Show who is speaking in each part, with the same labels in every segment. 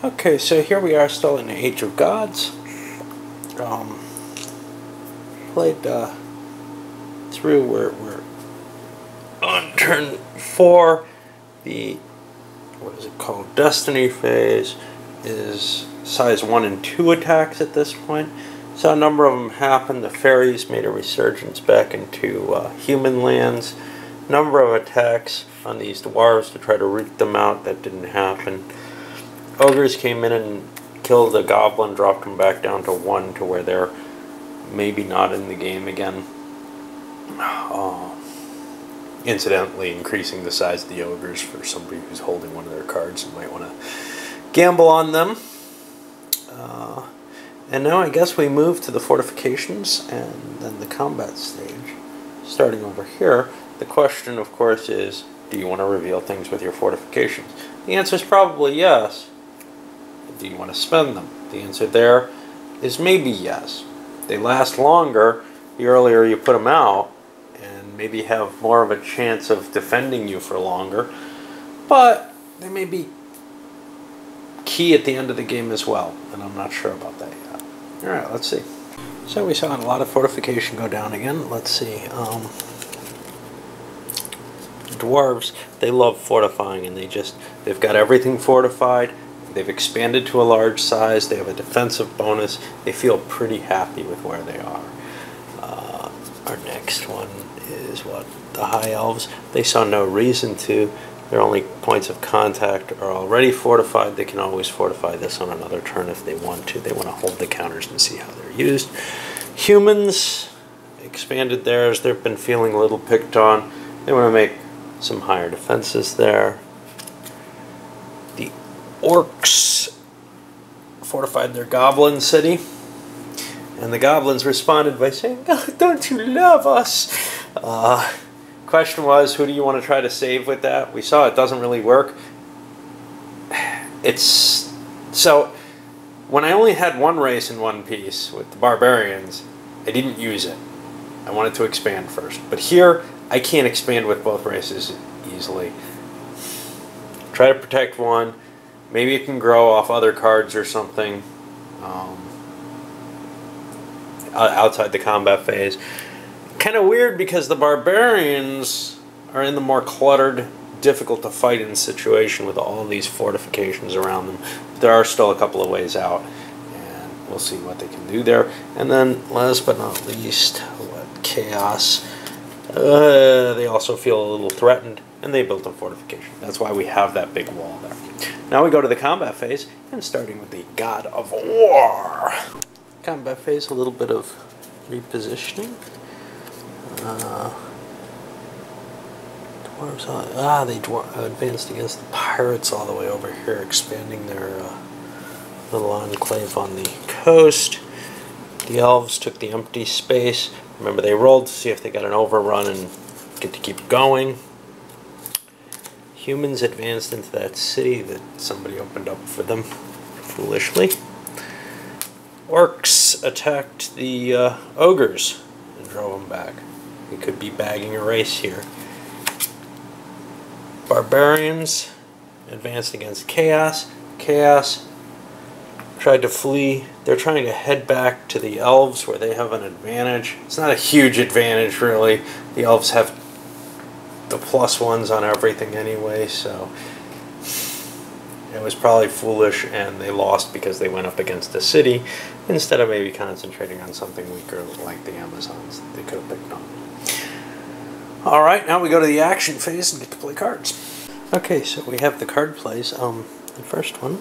Speaker 1: Okay, so here we are still in the Age of Gods. Played through, we're on turn 4. The, what is it called, Destiny phase is size 1 and 2 attacks at this point. So a number of them happened. The fairies made a resurgence back into human lands. Number of attacks on these dwarves to try to root them out. That didn't happen. Ogres came in and killed a goblin, dropped them back down to 1 to where they're maybe not in the game again. Incidentally, increasing the size of the ogres for somebody who's holding one of their cards and might want to gamble on them. And now I guess we move to the fortifications and then the combat stage. Starting over here, the question of course is, do you want to reveal things with your fortifications? The answer is probably yes. Do you want to spend them? The answer there is maybe yes. They last longer the earlier you put them out, and maybe have more of a chance of defending you for longer, but they may be key at the end of the game as well, and I'm not sure about that yet. Alright, let's see. So we saw a lot of fortification go down again. Let's see. Dwarves, they love fortifying, and they've got everything fortified. They've expanded to a large size. They have a defensive bonus. They feel pretty happy with where they are. Our next one is what? The High Elves. They saw no reason to. Their only points of contact are already fortified. They can always fortify this on another turn if they want to. They want to hold the counters and see how they're used. Humans expanded theirs. They've been feeling a little picked on. They want to make some higher defenses there. The Orcs fortified their goblin city, and the goblins responded by saying, "Oh, don't you love us?" Question was, who do you want to try to save with that? We saw it doesn't really work. So when I only had one race in one piece with the barbarians, I didn't use it. I wanted to expand first, but here I can't expand with both races easily. Try to protect one. Maybe it can grow off other cards or something outside the combat phase. Kind of weird because the barbarians are in the more cluttered, difficult to fight in situation with all these fortifications around them. There are still a couple of ways out, and we'll see what they can do there. And then last but not least, Chaos. They also feel a little threatened, and they built a fortification. That's why we have that big wall there. Now we go to the combat phase, and starting with the God of War. Combat phase, a little bit of repositioning. Dwarves, they advanced against the pirates all the way over here, expanding their little enclave on the coast. The elves took the empty space. Remember, they rolled to see if they got an overrun and get to keep going. Humans advanced into that city that somebody opened up for them, foolishly. Orcs attacked the ogres and drove them back. We could be bagging a race here. Barbarians advanced against Chaos. Chaos tried to flee. They're trying to head back to the elves where they have an advantage. It's not a huge advantage, really. The elves have the +1s on everything anyway, so it was probably foolish, and they lost because they went up against the city instead of maybe concentrating on something weaker like the Amazons that they could have picked on. Alright, now we go to the action phase and get to play cards. Okay, so we have the card plays. The first one,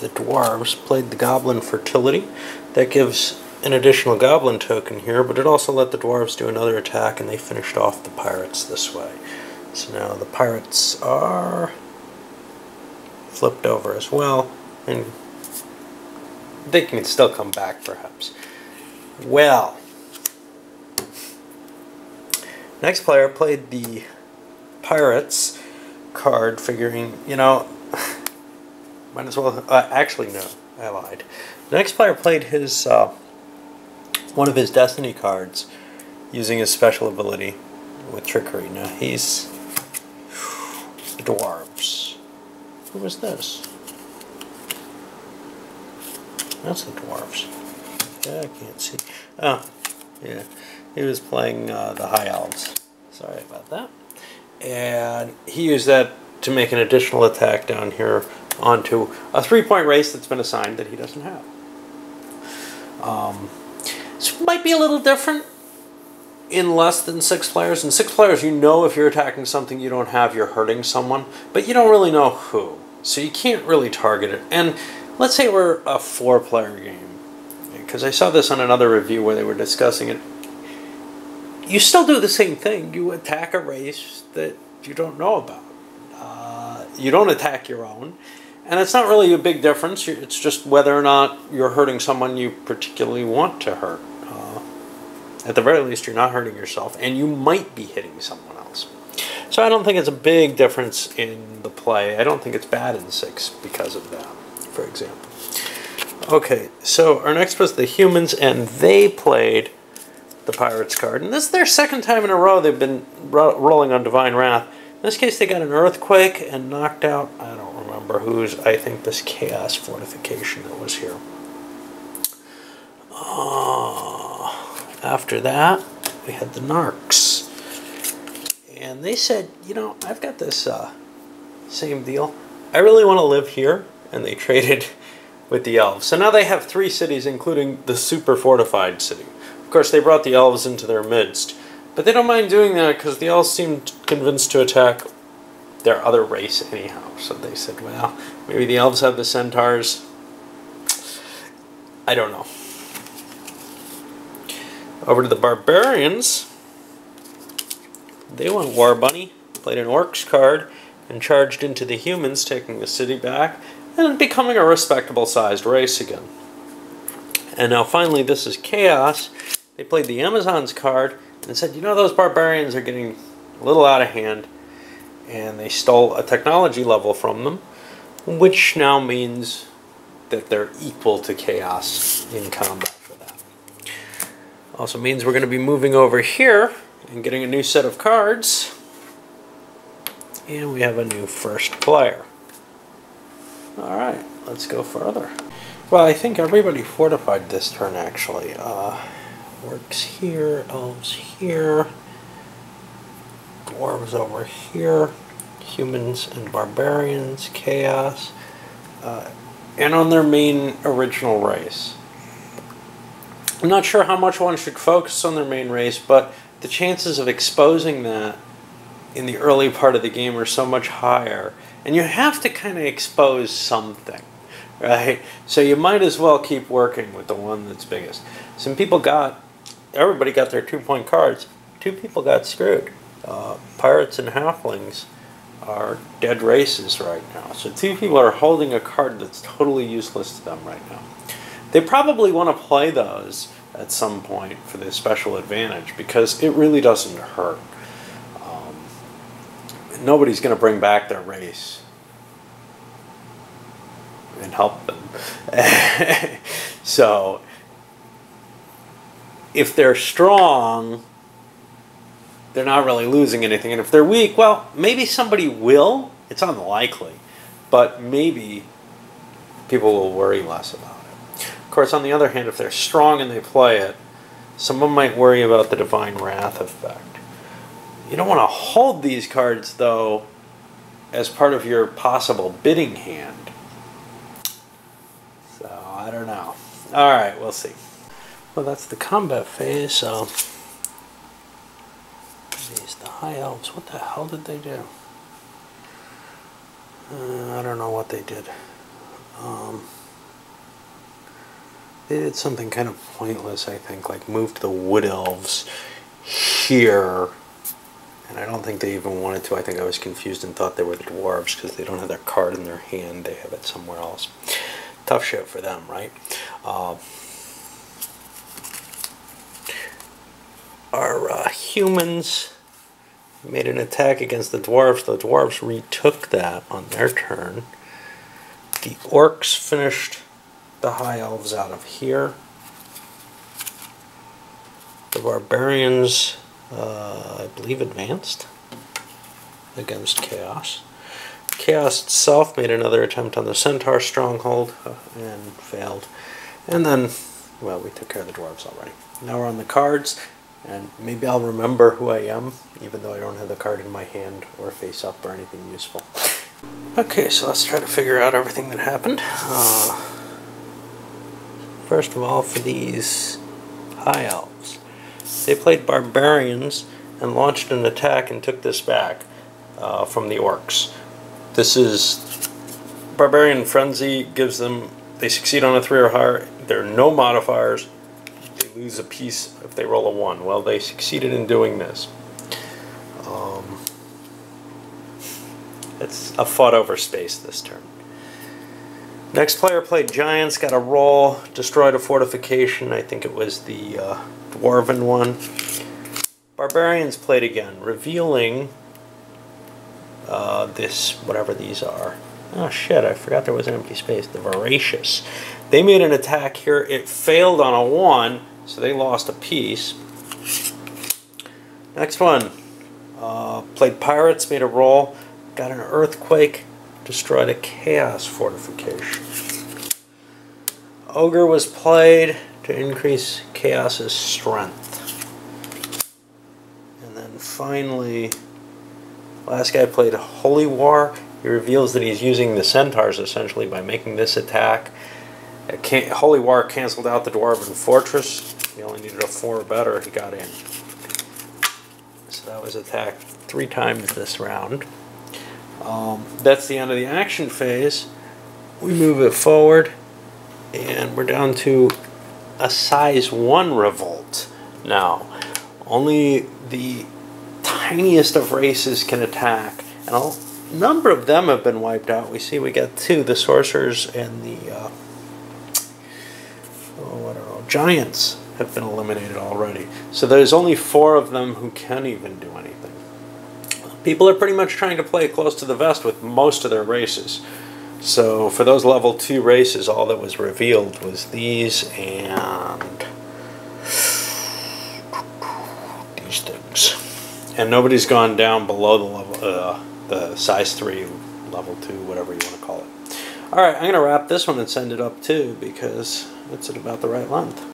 Speaker 1: the Dwarves played the Goblin Fertility. That gives an additional Goblin token here, but it also let the Dwarves do another attack, and they finished off the Pirates this way. So now the Pirates are flipped over as well, and they can still come back perhaps. Well, next player played the Pirates card, figuring, you know, might as well, actually no, I lied. The next player played his, one of his Destiny cards using his special ability with Trickery. Now he's Dwarves. Who was this? That's the dwarves. Yeah, I can't see. Oh, yeah. He was playing the High Elves. Sorry about that. And he used that to make an additional attack down here onto a 3-point race that's been assigned that he doesn't have. This might be a little different in less than 6 players. In 6 players, you know if you're attacking something you don't have, you're hurting someone, but you don't really know who. So you can't really target it. And let's say we're a 4-player game, because I saw this on another review where they were discussing it. You still do the same thing. You attack a race that you don't know about. You don't attack your own. And it's not really a big difference. It's just whether or not you're hurting someone you particularly want to hurt. At the very least, you're not hurting yourself, and you might be hitting someone else. So I don't think it's a big difference in the play. I don't think it's bad in 6 because of that, for example. Okay, so our next was the humans, and they played the Pirates card. And this is their 2nd time in a row they've been rolling on Divine Wrath. In this case, they got an Earthquake and knocked out, I don't remember whose, I think this Chaos Fortification that was here. After that, we had the Narcs. And they said, you know, I've got this same deal. I really want to live here. And they traded with the Elves. So now they have 3 cities, including the super fortified city. Of course, they brought the Elves into their midst. But they don't mind doing that because the Elves seemed convinced to attack their other race anyhow. So they said, well, maybe the Elves have the Centaurs. I don't know. Over to the Barbarians. They went War Bunny, played an Orcs card, and charged into the humans, taking the city back, and becoming a respectable sized race again. And now finally, this is Chaos. They played the Amazons card and said, you know, those Barbarians are getting a little out of hand. And they stole a technology level from them, which now means that they're equal to Chaos in combat for that. Also means we're going to be moving over here and getting a new set of cards. And we have a new first player. Alright, let's go further. Well, I think everybody fortified this turn, actually. Orcs here, Elves here, Dwarves over here, Humans and Barbarians, Chaos, and on their main original race. I'm not sure how much one should focus on their main race, but the chances of exposing that in the early part of the game are so much higher. And you have to kind of expose something, right? So you might as well keep working with the one that's biggest. Some people everybody got their 2-point cards. 2 people got screwed. Pirates and Halflings are dead races right now. So 2 people are holding a card that's totally useless to them right now. They probably want to play those at some point for the special advantage because it really doesn't hurt. Nobody's going to bring back their race and help them. So if they're strong, they're not really losing anything. And if they're weak, well, maybe somebody will. It's unlikely. But maybe people will worry less about it. Of course, on the other hand, if they're strong and they play it, someone might worry about the Divine Wrath effect. You don't want to hold these cards, though, as part of your possible bidding hand. So, I don't know. Alright, we'll see. Well, that's the combat phase, so... These, the High Elves, what the hell did they do? I don't know what they did. They did something kind of pointless, I think, like moved the Wood Elves here. And I don't think they even wanted to. I think I was confused and thought they were the Dwarves because they don't have their card in their hand. They have it somewhere else. Tough shit for them, right? Our humans made an attack against the Dwarves. The Dwarves retook that on their turn. The Orcs finished the High Elves out of here. The Barbarians... I believe advanced against Chaos. Chaos itself made another attempt on the Centaur stronghold and failed. And then, well, we took care of the dwarves already. Now we're on the cards, and maybe I'll remember who I am, even though I don't have the card in my hand or face up or anything useful. Okay, so let's try to figure out everything that happened. First of all, for these High Elves, they played Barbarians and launched an attack and took this back from the Orcs. This is Barbarian Frenzy, gives them, they succeed on a 3 or higher, there are no modifiers, they lose a piece if they roll a 1. Well, they succeeded in doing this. It's a fought over space this turn. Next player played Giants, got a roll, destroyed a fortification, I think it was the Dwarven one. Barbarians played again, revealing this, whatever these are. Oh shit, I forgot there was an empty space. The Voracious. They made an attack here. It failed on a 1, so they lost a piece. Next one. Played Pirates, made a roll, got an Earthquake, destroyed a Chaos fortification. Ogre was played to increase Chaos's strength. And then finally, last guy played Holy War. He reveals that he's using the Centaurs essentially by making this attack. Holy War canceled out the Dwarven Fortress. He only needed a 4 or better. He got in. So that was attacked 3 times this round. That's the end of the action phase. We move it forward, and we're down to a size 1 revolt now. Only the tiniest of races can attack, and a number of them have been wiped out. We see we got 2, the Sorcerers and the Giants have been eliminated already. So there's only 4 of them who can even do anything. People are pretty much trying to play close to the vest with most of their races. So for those level 2 races, all that was revealed was these and these things. And nobody's gone down below the level, the size 3, level 2, whatever you want to call it. Alright, I'm going to wrap this one and send it up too, because it's at about the right length.